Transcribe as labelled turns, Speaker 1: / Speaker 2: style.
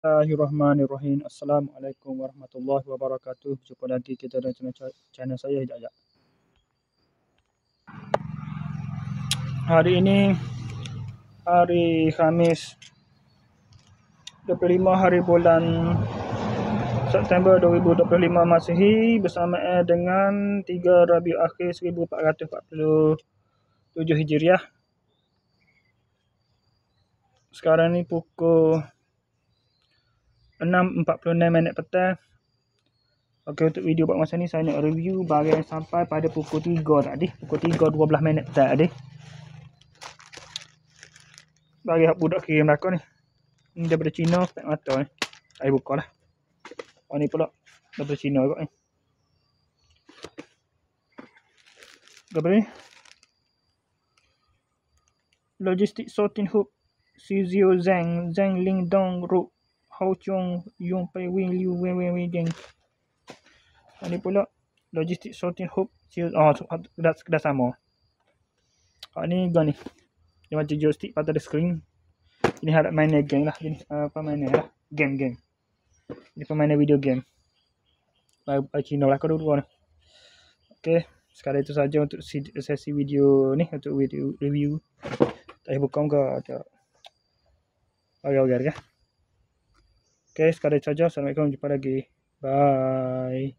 Speaker 1: Bismillahirrahmanirrahim. Assalamualaikum warahmatullahi wabarakatuh. Jumpa lagi kita dalam channel saya Hidayat. Hari ini hari Khamis 25 hari bulan September 2025 Masihi bersamaan dengan 3 Rabiul Akhir 1447 Hijriah. Sekarang ni pukul 6.46 petang. Okey, untuk video buat masa ni saya nak review barang sampai pada pukul 3 tadi. Pukul 3.12 petang tadi. Barang budak kirim belakang ni. Ni daripada China, spek mata ni. Saya buka lah. Oh ni pula daripada China kot ni. Daripada ni. Logistic Sorting Hook Sizio Zhang Ling Dong Ru Hao Chong Yong Pei Wing Liu Wei Geng. Ini pula Logistic Sorting Hook dah sama. Ni gun ni. Dia macam joystick pada screen. Ini harap mainan game lah. Jenis permainan lah. Game. Ini permainan video game. Cina lah kau dua ni. Okey. Sekarang itu saja untuk sesi video ni. Untuk video review. Tak buka ke ada. Okey. Okey, sekarang itu saja. Assalamualaikum. Jumpa lagi. Bye.